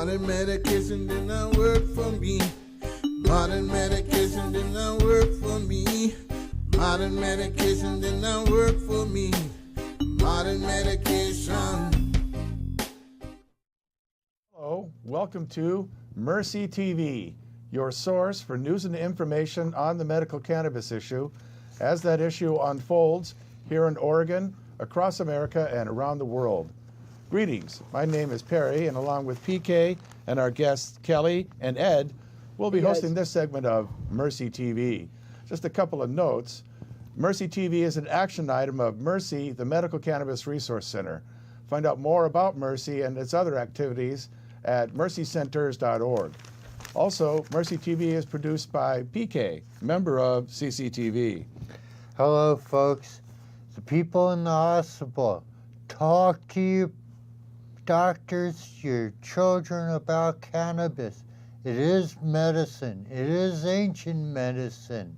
Modern medication did not work for me. Modern medication did not work for me. Modern medication did not work for me. Modern medication. Hello, welcome to Mercytv, your source for news and information on the medical cannabis issue as that issue unfolds here in Oregon, across America, and around the world. Greetings, my name is Perry, and along with PK and our guests Kelly and Ed, we'll be hosting this segment of Mercytv. Just a couple of notes. Mercytv is an action item of Mercy, the Medical Cannabis Resource Center. Find out more about Mercy and its other activities at mercycenters.org. Also, Mercytv is produced by PK, member of CCTV. Hello, folks. The people in the hospital, talk to your doctors, your children about cannabis. It is medicine. It is ancient medicine.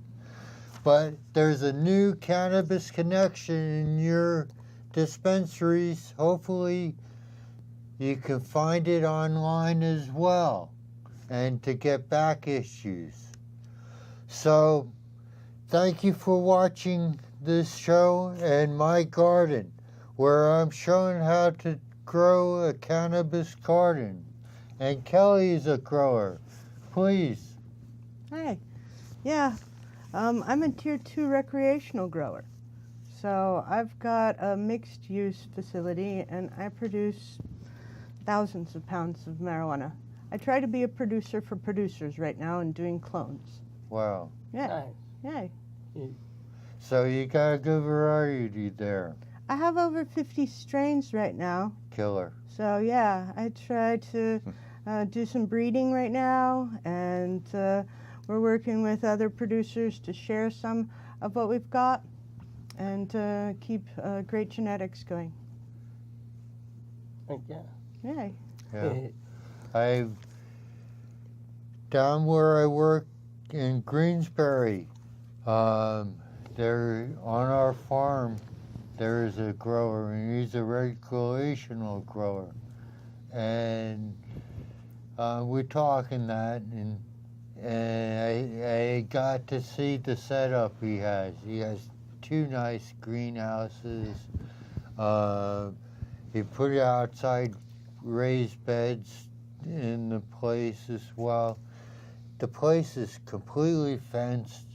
But there's a new cannabis connection in your dispensaries. Hopefully, you can find it online as well, and to get back issues. So, thank you for watching this show and my garden, where I'm showing how to grow a cannabis garden. And Kelly's a grower. Please. Hi. Yeah, I'm a Tier 2 recreational grower. So I've got a mixed-use facility, and I produce thousands of pounds of marijuana. I try to be a producer for producers right now and doing clones. Wow. Yeah. Yay. So you got a good variety there. I have over 50 strains right now. Killer. So yeah, I try to do some breeding right now, and we're working with other producers to share some of what we've got and keep great genetics going. Yeah. Yay. Yeah. Down where I work in Greensbury, there on our farm, there is a grower, and he's a recreational grower. And we're talking that, and I got to see the setup he has. He has 2 nice greenhouses. He put outside raised beds in the place as well. The place is completely fenced,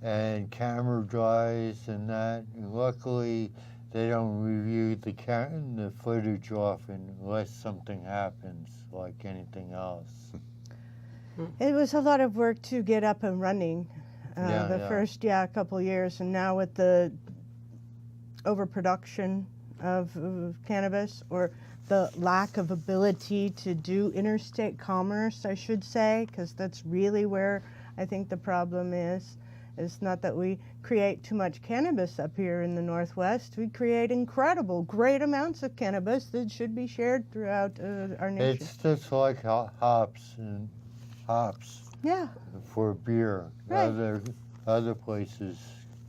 and camera drives and that. And luckily, they don't review the footage often unless something happens, like anything else. It was a lot of work to get up and running first couple years, and now with the overproduction of cannabis, or the lack of ability to do interstate commerce, I should say, because that's really where I think the problem is. It's not that we create too much cannabis up here in the Northwest. We create incredible, great amounts of cannabis that should be shared throughout our nation. It's just like hops. Yeah. For beer. Right. Other places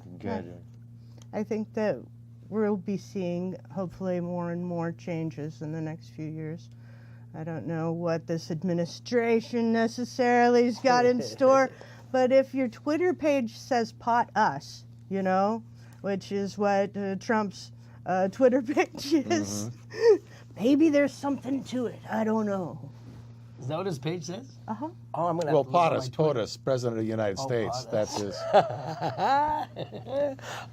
can get it. I think that we'll be seeing hopefully more and more changes in the next few years. I don't know what this administration necessarily has got in store, but if your Twitter page says pot us, you know, which is what Trump's Twitter page is, maybe there's something to it. I don't know. Is that what his page says? Uh-huh. Oh, I'm gonna. Well, POTUS, President of the United States, POTUS. that's his. I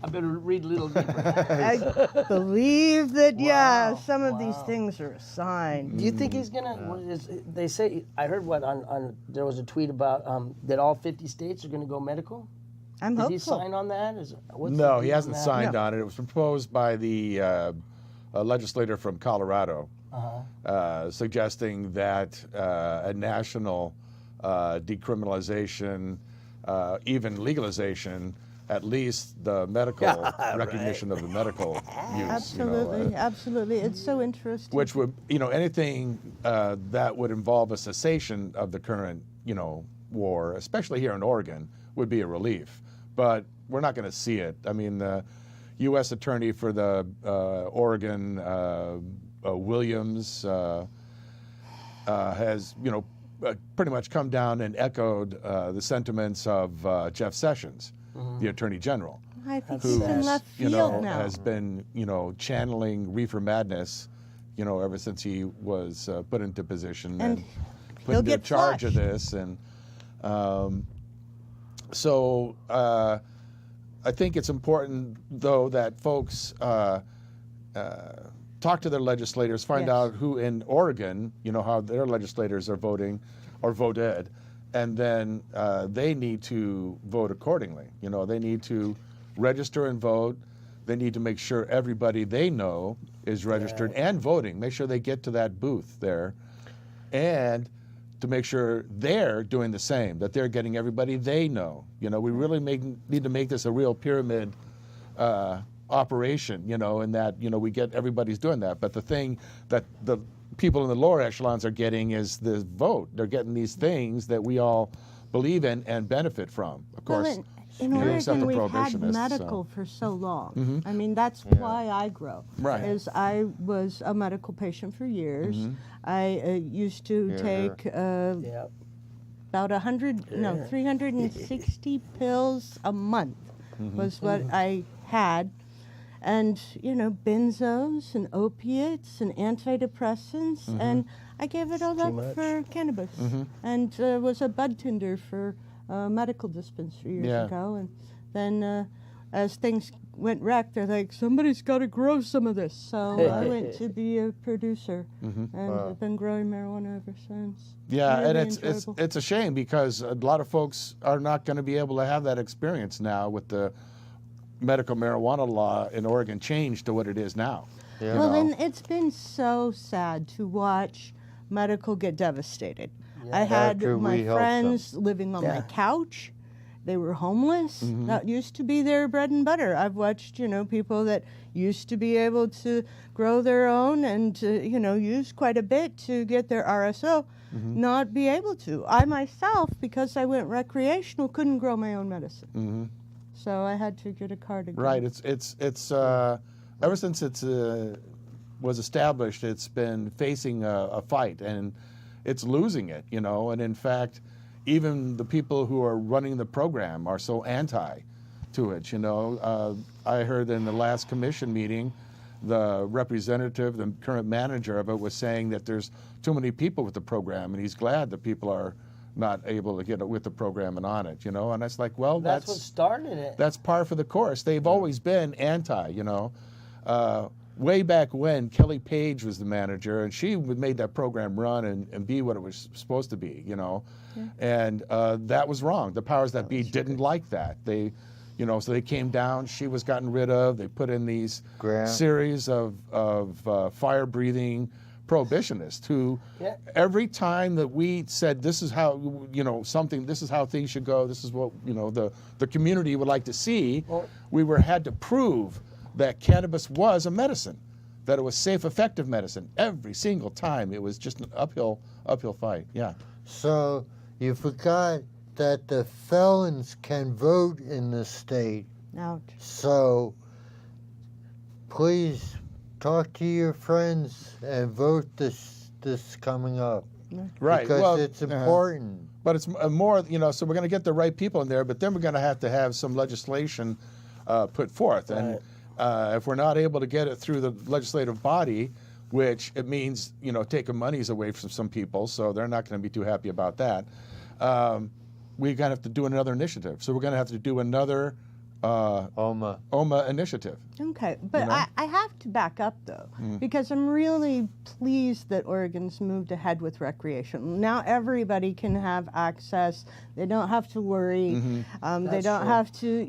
better read a little deeper. I believe that, Wow, some of these wow. things are a sign. Do you think he's gonna? They say, I heard on there was a tweet about that all 50 states are gonna go medical. I'm Did hopeful. he sign on that? No, he hasn't signed No. on it. It was proposed by the a legislator from Colorado, suggesting that a national decriminalization, even legalization, at least the medical recognition of the medical use. Absolutely, absolutely. It's so interesting. Which would, anything that would involve a cessation of the current, war, especially here in Oregon, would be a relief. But we're not going to see it. I mean, the U.S. Attorney for the Oregon, Williams, has, pretty much come down and echoed the sentiments of Jeff Sessions, the Attorney General, I think who he's in left field now. has been, channeling reefer madness, ever since he was put into position and put he'll into get charge of flushed. this. And so I think it's important, though, that folks talk to their legislators, find Yes. out who in Oregon, how their legislators are voting or voted, and then they need to vote accordingly. They need to register and vote. They need to make sure everybody they know is registered and voting. Make sure they get to that booth there, and to make sure they're doing the same, that they're getting everybody they know. We really need to make this a real pyramid operation, in that, we get everybody's doing that. But the thing that the people in the lower echelons are getting is the vote. They're getting these things that we all believe in and benefit from. Of course, Well, in except Oregon, the we've had prohibitionists, medical for so long. I mean, that's Yeah. why I grow. Right. Is I was a medical patient for years. I used to Yeah. take Yeah. about 360 pills a month was what I had. And, benzos and opiates and antidepressants. And I gave it all up much. for cannabis. And was a bud tender for a medical dispensary years Yeah. ago. And then as things went wreck, they're like, somebody's got to grow some of this. So I went to be a producer. And I've been growing marijuana ever since. Yeah, Really and enjoyable. it's a shame, because a lot of folks are not going to be able to have that experience now with the medical marijuana law in Oregon changed to what it is now. Yeah. Well, and it's been so sad to watch medical get devastated. I had After my we helped friends living on my couch. They were homeless. That used to be their bread and butter. I've watched, people that used to be able to grow their own and, use quite a bit to get their RSO, not be able to. I myself, because I went recreational, couldn't grow my own medicine. So I had to get a card again. Right. It's ever since it's was established, it's been facing a fight, and it's losing it. And in fact, even the people who are running the program are so anti to it. I heard in the last commission meeting, the representative, the current manager of it, was saying that there's too many people with the program, and he's glad that people are not able to get with the program and on it. And it's like, well, That's what started it. that's par for the course. They've always been anti, way back when Kelly Page was the manager, and she made that program run and be what it was supposed to be, and that was wrong. The powers that be didn't like that. They, so they came down. She was gotten rid of. They put in these series of fire-breathing prohibitionists who, every time that we said this is how this is how things should go, this is what the community would like to see, we had to prove that cannabis was a medicine, that it was safe, effective medicine. Every single time, it was just an uphill fight. Yeah. So you forgot that the felons can vote in the state. Ouch. So please talk to your friends and vote this coming up. Right. Because well, it's important. But it's more, so we're going to get the right people in there, but then we're going to have some legislation put forth. And if we're not able to get it through the legislative body, which it means, taking monies away from some people, so they're not going to be too happy about that, we're going to have to do another initiative. So we're going to have to do another OMA initiative. Okay, but I have to back up, though, because I'm really pleased that Oregon's moved ahead with recreation. Now everybody can have access. They don't have to worry. They don't have to,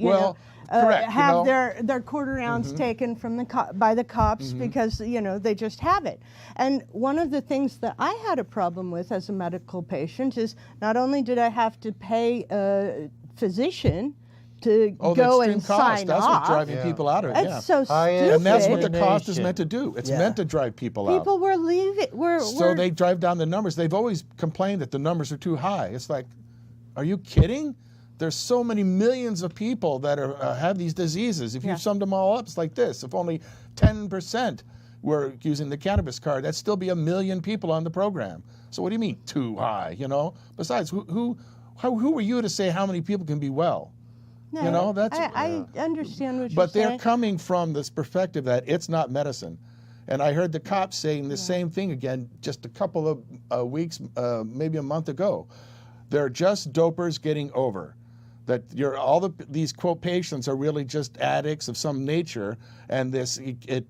correct, have their quarter ounce taken from by the cops because, they just have it. And one of the things that I had a problem with as a medical patient is not only did I have to pay a physician to go and sign That's off. what's driving people out of it. That's so stupid. And that's what the cost is meant to do. It's meant to drive people out. People were leaving. So they drive down the numbers. They've always complained that the numbers are too high. It's like, are you kidding? There's so many millions of people that have these diseases. If you summed them all up, it's like this. If only 10%, were using the cannabis card, that'd still be 1 million people on the program. So what do you mean too high? You know. Besides, who are you to say how many people can be well? No, You know, that's. I understand what you're But they're saying. coming from this perspective that it's not medicine. And I heard the cops saying the same thing again just a couple of weeks, maybe a month ago. They're just dopers getting over. That these quote patients are really just addicts of some nature, and it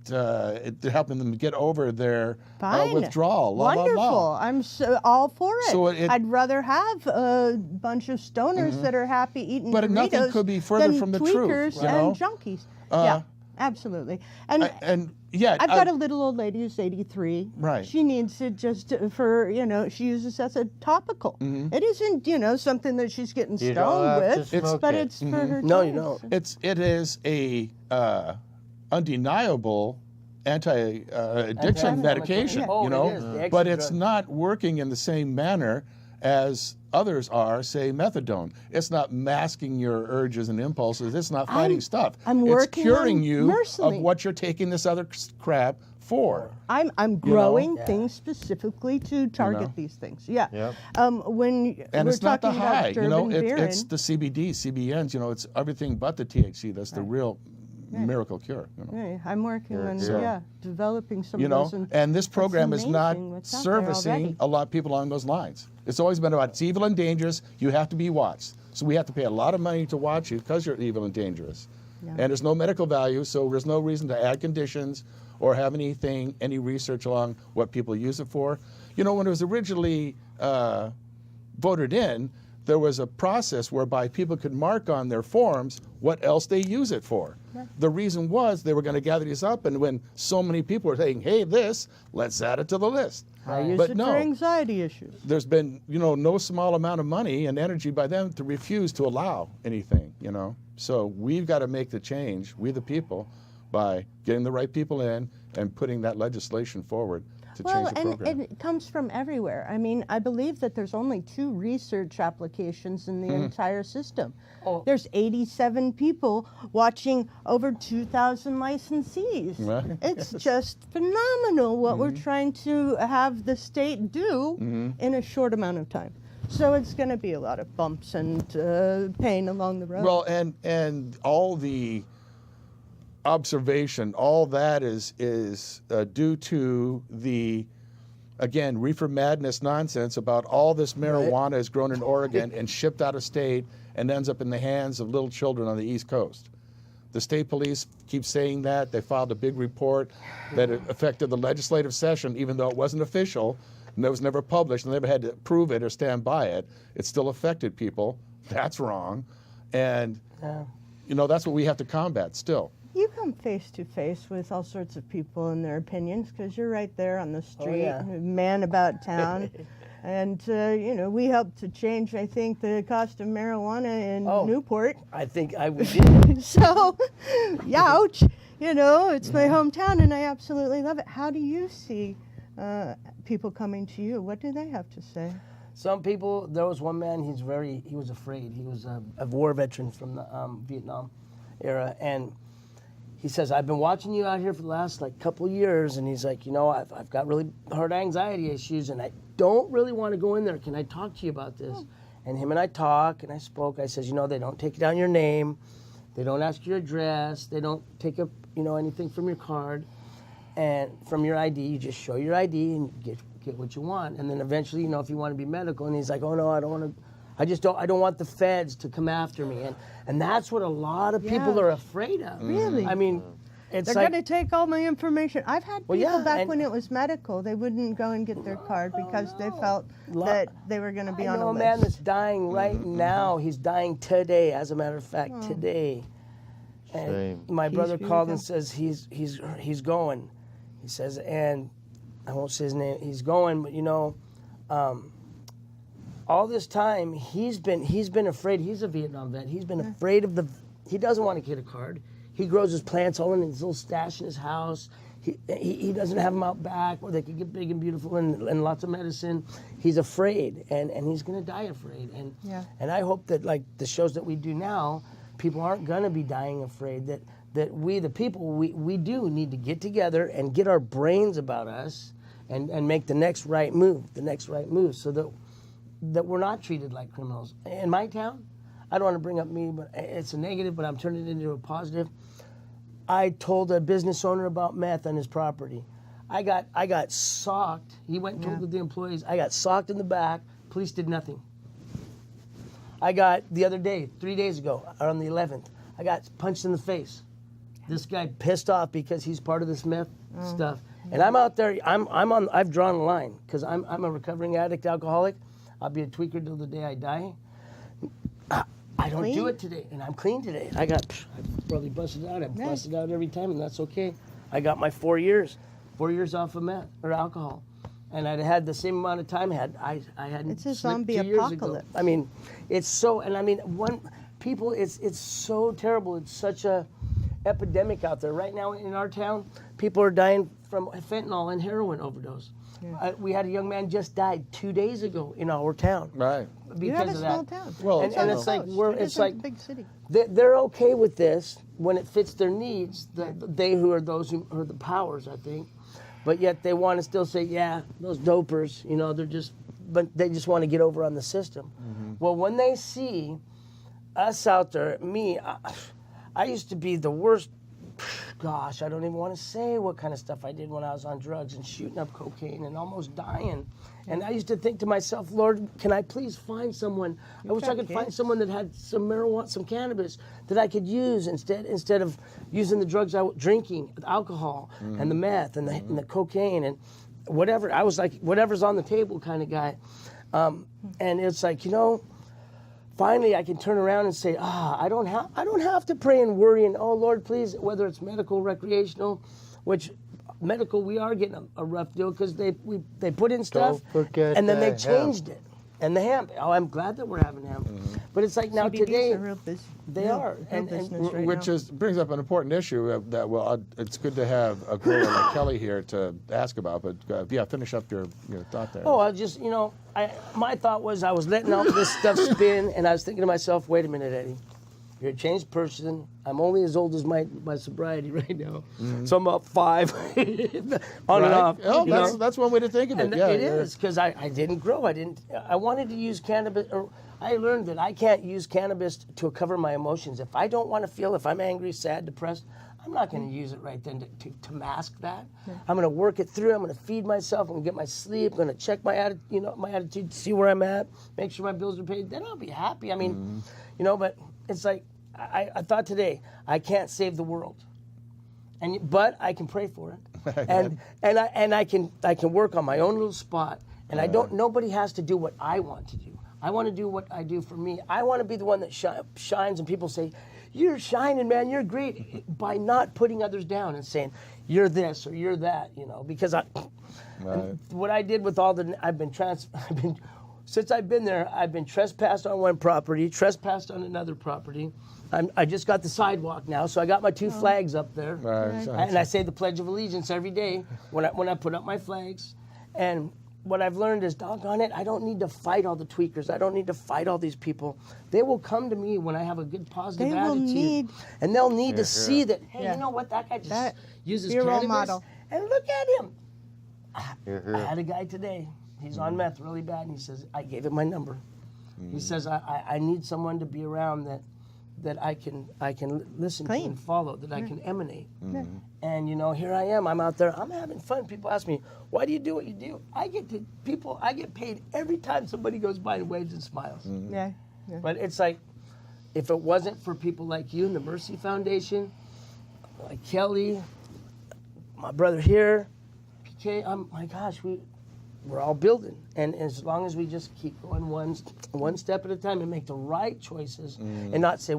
helping them get over their Fine. withdrawal. Wonderful. I'm all for it. So I'd rather have a bunch of stoners that are happy eating But Doritos nothing could be further than from the truth, tweakers you know? and junkies. Yeah, absolutely. And yeah, I've got a little old lady who's 83. Right. She needs it just for, she uses it as a topical. It isn't, something that she's getting You don't stoned have to with, smoke but it. it's for her No, you joints. don't. it is a undeniable anti-addiction Anti-inflammatory. medication, Oh, you know, it is, the but extra it's drug. not working in the same manner as others are, say methadone. It's not masking your urges and impulses. It's not fighting stuff. I'm it's working curing on you Mercytv. of what you're taking this other crap for. I'm growing Yeah. things specifically to target these things. Yeah. Yep. When And we're it's not the talking about high, you know, Durban it's the CBD, CBNs, you know, it's everything but the THC. That's the real miracle cure, you know. Hey, I'm working on developing some You of know, those. and this program is not amazing what's out there servicing already. a lot of people along those lines. It's always been about it's evil and dangerous. You have to be watched. So we have to pay a lot of money to watch you because you're evil and dangerous. And there's no medical value, so there's no reason to add conditions or have any research along what people use it for. You know, when it was originally voted in, there was a process whereby people could mark on their forms what else they use it for. The reason was they were going to gather these up, and when so many people were saying, hey, let's add it to the list. I use But it no, for anxiety issues. there's been, no small amount of money and energy by them to refuse to allow anything, So we've got to make the change, we the people, by getting the right people in and putting that legislation forward to change the program. And it comes from everywhere. I mean, I believe that there's only 2 research applications in the entire system. Oh. There's 87 people watching over 2,000 licensees. Right. It's just phenomenal what we're trying to have the state do in a short amount of time. So it's going to be a lot of bumps and pain along the road. Well, and all the observation, all that is due to the, again, reefer madness nonsense about all this marijuana is grown in Oregon and shipped out of state and ends up in the hands of little children on the East Coast. The state police keep saying that. They filed a big report that it affected the legislative session, even though it wasn't official and it was never published and they never had to prove it or stand by it. It still affected people. That's wrong. And, that's what we have to combat still. You come face to face with all sorts of people and their opinions because you're right there on the street, man about town. And, we helped to change, I think, the cost of marijuana in Newport. I think we did. So, ouch. It's my hometown and I absolutely love it. How do you see people coming to you? What do they have to say? Some people, there was one man, he was afraid. He was a war veteran from the Vietnam era. And he says, I've been watching you out here for the last couple of years. And he's like, I've got really hard anxiety issues and I don't really want to go in there. Can I talk to you about this? And him and I talk and I spoke. I says, they don't take down your name. They don't ask your address. They don't take up, anything from your card and from your ID. You just show your ID and get what you want. And then eventually, if you want to be medical. And he's like, oh no, I don't want to. I don't want the feds to come after me. And that's what a lot of people are afraid of. Really? I mean, it's They're going to take all my information. I've had people back and- when it was medical, they wouldn't go and get their card because they felt that they were going to be I on know a a list. man that's dying right now. He's dying today, as a matter of fact, today. And Shame. my Peace brother be with called him. and says he's going. He says, and I won't say his name. He's going, but all this time he's been afraid. He's a Vietnam vet. He's been afraid of he doesn't want to get a card. He grows his plants all in his little stash in his house. He doesn't have them out back where they could get big and beautiful and lots of medicine. He's afraid, and he's going to die afraid. And I hope that the shows that we do now, people aren't going to be dying afraid. That that we, the people, we do need to get together and get our brains about us and make the next right move, so that we're not treated like criminals. In my town, I don't want to bring up me, but it's a negative, but I'm turning it into a positive. I told a business owner about meth on his property. I got socked. He went and told the employees. I got socked in the back. Police did nothing. I got, the other day, 3 days ago, on the 11th, I got punched in the face. This guy pissed off because he's part of this meth stuff. And I'm out there, I've drawn a line, because I'm a recovering addict, alcoholic. I'll be a tweaker till the day I die. I don't do it today, and I'm clean today. I probably busted out. I busted out every time, and that's okay. I got my 4 years off of meth or alcohol, and I'd had the same amount of time I had. It's a zombie apocalypse. I mean, it's so, and I mean, it's so terrible. It's such a epidemic out there right now in our town. People are dying from fentanyl and heroin overdose. Yeah. We had a young man just died 2 days ago in our town. Right. Because you have a of small that. town. Well, and it's like it's like a big city. They're okay with this when it fits their needs. They who are those who are the powers, I think, but yet they want to still say, yeah, those dopers, but they just want to get over on the system. Mm-hmm. Well, when they see us out there, I used to be the worst. Gosh, I don't even want to say what kind of stuff I did when I was on drugs and shooting up cocaine and almost dying. And I used to think to myself, Lord, can I please find someone? I wish I could find someone that had some marijuana, some cannabis that I could use instead of using the drugs I was drinking, the alcohol and the meth and the cocaine and whatever. I was like, whatever's on the table kind of guy. And it's like, finally I can turn around and say, I don't have to pray and worry and, oh, Lord, please, whether it's medical, recreational, which medical, we are getting a rough deal because they put in stuff and then they changed it. And the hemp, I'm glad that we're having hemp. Mm-hmm. But it's like now CBDs today, are real they are. And which brings up an important issue that, it's good to have a girl like Kelly here to ask about, but finish up your thought there. Oh, I just, my thought was I was letting all this stuff spin and I was thinking to myself, wait a minute, Eddie. You're a changed person. I'm only as old as my sobriety right now. Mm-hmm. So I'm about 5 and off. Oh, that's one way to think of it. And it is, because I didn't grow. I wanted to use cannabis, or I learned that I can't use cannabis to cover my emotions. If I don't want to feel, if I'm angry, sad, depressed, I'm not going to use it right then to mask that. Yeah. I'm going to work it through. I'm going to feed myself. I'm going to get my sleep. I'm going to check my attitude, see where I'm at, make sure my bills are paid. Then I'll be happy. I mean, but it's like, I thought today, I can't save the world, but I can pray for it, and I can work on my own little spot, and nobody has to do what I want to do. I want to do what I do for me. I want to be the one that shines, and people say, "You're shining, man. You're great," by not putting others down and saying, "You're this or you're that," because what I did with since I've been there, I've been trespassed on one property, trespassed on another property. I just got the sidewalk now, so I got my 2 flags up there. Right. And I say the Pledge of Allegiance every day when I put up my flags. And what I've learned is, doggone it, I don't need to fight all the tweakers. I don't need to fight all these people. They will come to me when I have a good, positive attitude. And they'll need to see that, hey, you know what, that guy just uses cannabis. Model. And look at him. I had a guy today. He's on meth really bad, and he says, I gave him my number. He says, I need someone to be around that I can listen to and follow, that I can emanate. Mm-hmm. And here I am. I'm out there. I'm having fun. People ask me, "Why do you do what you do?" I get paid every time somebody goes by and waves and smiles. Mm-hmm. Yeah. But it's like, if it wasn't for people like you and the Mercy Foundation, like Kelly, my brother here, PK, my gosh, we're all building, and as long as we just keep going one step at a time and make the right choices, and not say,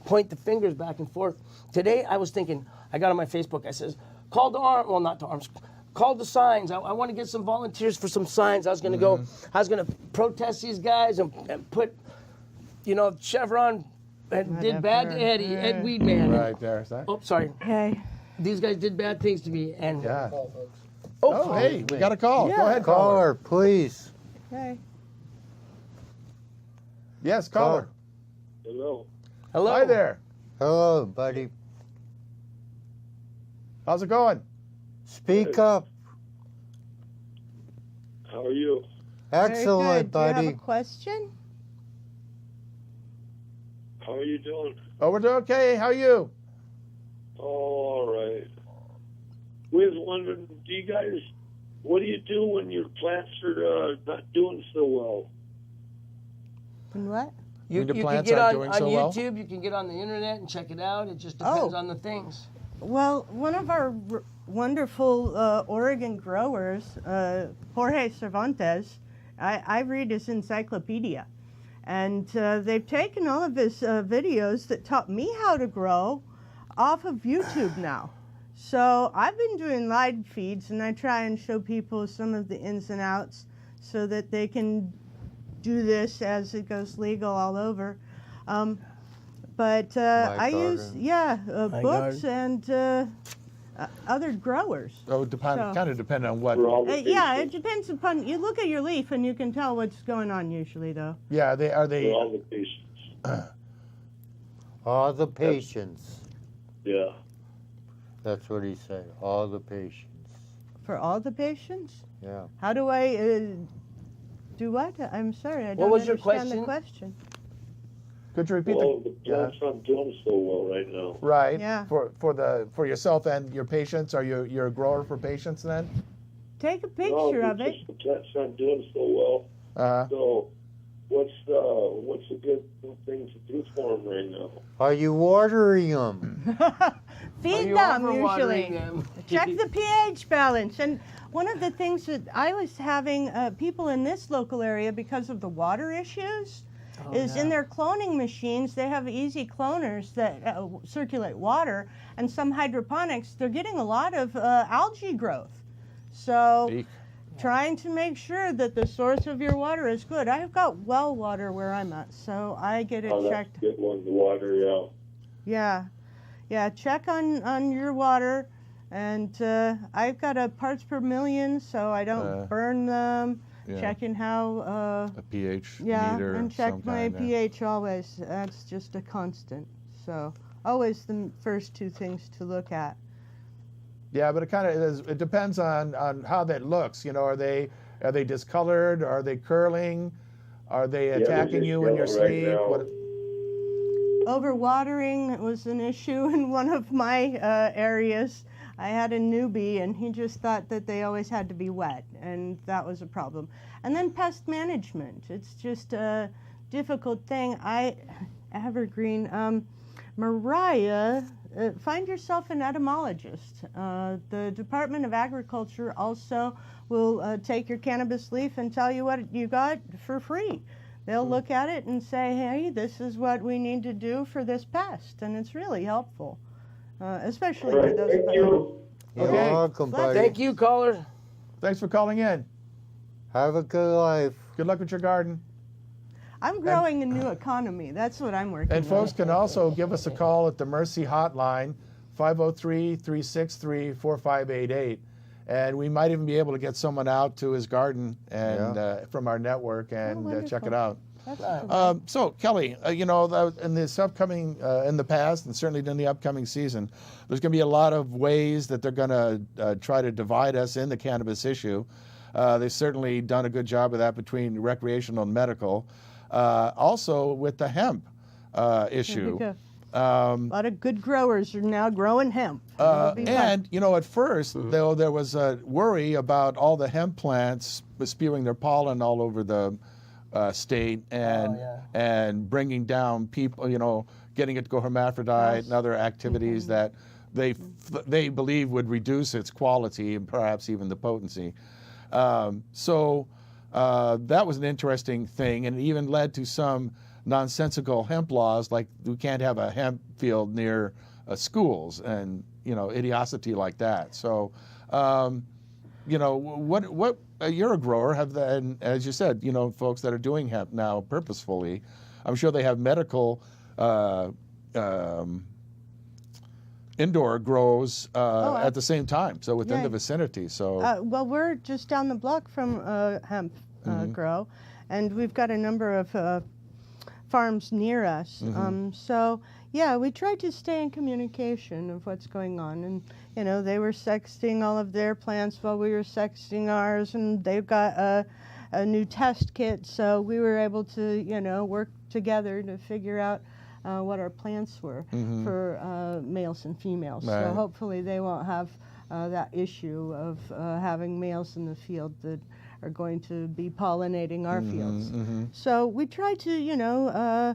point the fingers back and forth. Today I was thinking, I got on my Facebook, I says, call to arms, well, not to arms, call to signs. I want to get some volunteers for some signs. I was going to go, I was going to protest these guys and put, Chevron did bad to Eddie, Ed Weedman. Right there. Oh, sorry. Hey. These guys did bad things to me, and Oh, hey, we got a call. Yeah. Go ahead, Caller, please. Hey. Yes, caller. Hello. Hello. Hi there. Hello, buddy. How's it going? Speak up. How are you? Excellent, Very good. Do you buddy. have a question? How are you doing? Oh, we're doing okay. How are you? Oh, all right. We was wondering, what do you do when your plants are not doing so well? And what? You When the can plants get aren't on doing so well? YouTube, you can get on the internet and check it out. It just depends Oh. on the things. Well, one of our wonderful Oregon growers, Jorge Cervantes, I read his encyclopedia. And they've taken all of his videos that taught me how to grow off of YouTube now. So I've been doing live feeds, and I try and show people some of the ins and outs so that they can do this as it goes legal all over. But I use, books and other growers. Oh, kind of depend on what. For all the Yeah, it patients? depends upon, you look at your leaf and you can tell what's going on usually though. Yeah, are For they? all the patients. All the patients. Yeah. That's what he said. All the patients. For all the patients? Yeah. How do I do what? I'm sorry, I don't was your understand the question? question. Could you repeat Well, the? the plants aren't doing so well right now. Right. Yeah. For yourself and your patients. Are you're a grower for patients then? Take a No, picture of it's it. just the plants aren't doing so well. So, what's a good thing to do for them right now? Are you watering them? Feed you them overwatering usually. them? Check the pH balance. And one of the things that I was having people in this local area because of the water issues is in their cloning machines, they have easy cloners that circulate water, and some hydroponics, they're getting a lot of algae growth. So Eek. trying to make sure that the source of your water is good. I've got well water where I'm at, so I get it Oh, that's checked. a good one, the water, yeah. Yeah, yeah. Check on your water, and I've got a parts per million, so I don't burn them. Yeah. Checking how. A pH Yeah, meter. and check some my kind, pH always. That's just a constant. So always the first two things to look at. Yeah, but it depends on how that looks. You know, are they discolored? Are they curling? Are they they're attacking just you in your yellow right sleep? now. Overwatering was an issue in one of my areas. I had a newbie, and he just thought that they always had to be wet, and that was a problem. And then pest management. It's just a difficult thing. Evergreen, Mariah, find yourself an etymologist. The Department of Agriculture also will take your cannabis leaf and tell you what you got for free. They'll look at it and say, hey, this is what we need to do for this pest, and it's really helpful. Especially All for right, those thank of you. You're Okay. welcome, buddy. Thank you, caller. Thanks for calling in. Have a good life. Good luck with your garden. I'm growing a new economy. That's what I'm working And on. folks can also give us a call at the Mercy hotline, 503-363-4588. And we might even be able to get someone out to his garden and from our network and check it wonderful. out. That's So Kelly, you know, in this upcoming, in the past, and certainly in the upcoming season, there's going to be a lot of ways that they're going to try to divide us in the cannabis issue. They've certainly done a good job of that between recreational and medical. Also with the hemp issue. a lot of good growers are now growing hemp. It'll be fun. And, you know, at first, though, there was a worry about all the hemp plants spewing their pollen all over the state and bringing down people, you know, getting it to go hermaphrodite and other activities that they believe would reduce its quality and perhaps even the potency. So that was an interesting thing, and it even led to some nonsensical hemp laws, like we can't have a hemp field near schools and, you know, idiocity like that. So, you know, what you're a grower, and as you said, you know, folks that are doing hemp now purposefully, I'm sure they have medical indoor grows at the same time, so within Yeah. the vicinity. So Well, we're just down the block from hemp grow, and we've got a number of farms near us. So, yeah, we tried to stay in communication of what's going on. And, you know, they were sexting all of their plants while we were sexting ours, and they've got a new test kit, so we were able to, you know, work together to figure out what our plants were for males and females. Right. So hopefully they won't have that issue of having males in the field that are going to be pollinating our fields. So we try to, you know,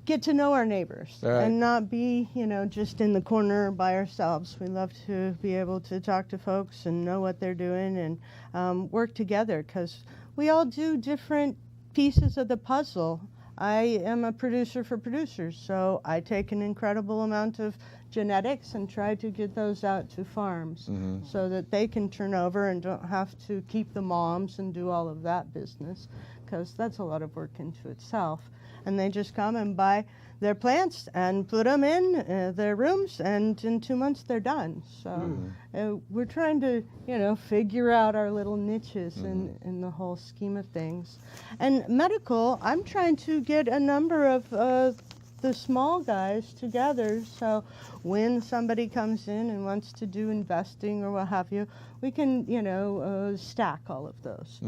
get to know our neighbors and not be, you know, just in the corner by ourselves. We love to be able to talk to folks and know what they're doing and work together, because we all do different pieces of the puzzle. I am a producer for producers, so I take an incredible amount of genetics and try to get those out to farms so that they can turn over and don't have to keep the moms and do all of that business, because that's a lot of work into itself. And they just come and buy their plants and put them in their rooms, and in 2 months they're done. So we're trying to, you know, figure out our little niches in the whole scheme of things. And medical, I'm trying to get a number of the small guys together, so when somebody comes in and wants to do investing or what have you, we can, you know, stack all of those.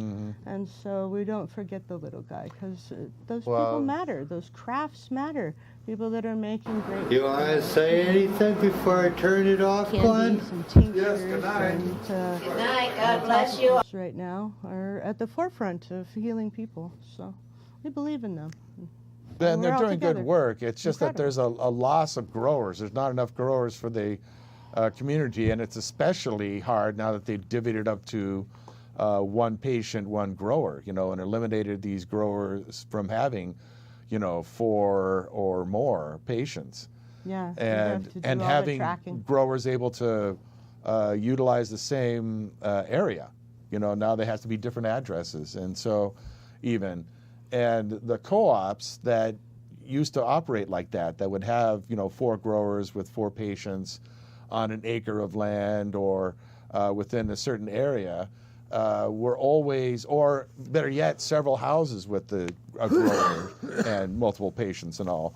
And so we don't forget the little guy, because those people matter. Those crafts matter. People that are making great. You want to say anything before I turn it off, Glenn? candies and tinctures. Yes, good night. And, Good night. God bless you. right now are at the forefront of healing people. So we believe in them. And they're we're all doing good together. work. It's just that Incredible. there's a loss of growers. There's not enough growers for the community, and it's especially hard now that they've divvied it up to one patient, one grower, you know, and eliminated these growers from having, you know, 4 or more patients. Yeah. we have to do And all the having tracking. growers able to utilize the same area. You know, now they have to be different addresses, and so and the co-ops that used to operate like that would have, you know, 4 growers with 4 patients on an acre of land or within a certain area, were always, or better yet, several houses with a grower and multiple patients and all.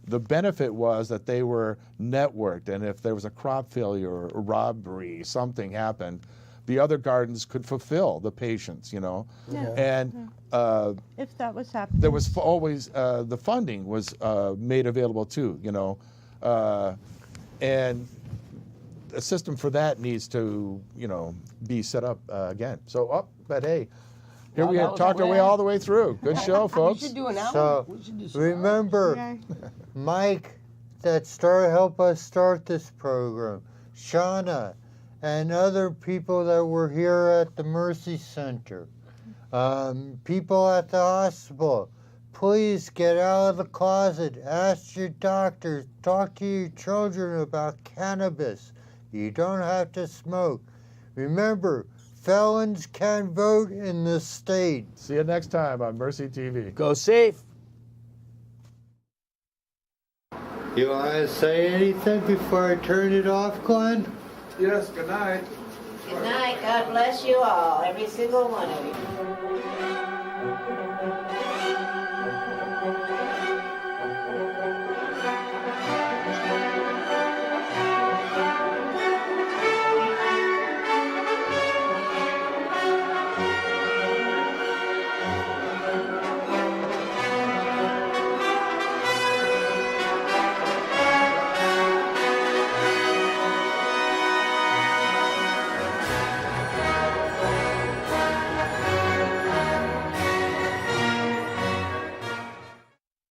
The benefit was that they were networked, and if there was a crop failure or robbery, something happened, the other gardens could fulfill the patients, you know. Yeah. And If that was happening. there was always the funding was made available too, you know, and a system for that needs to, you know, be set up again. So, but hey, here Well, we that had was talked our way great. all the way through. Good show, We folks. should do an hour. So We should do some remember, Yeah. Mike, that helped us start this program, Shauna, and other people that were here at the Mercy Center, people at the hospital. Please get out of the closet. Ask your doctors. Talk to your children about cannabis. You don't have to smoke. Remember, felons can vote in the state. See you next time on Mercy TV. Go safe. You want to say anything before I turn it off, Glenn? Yes, good night. Good night. God bless you all, every single one of you.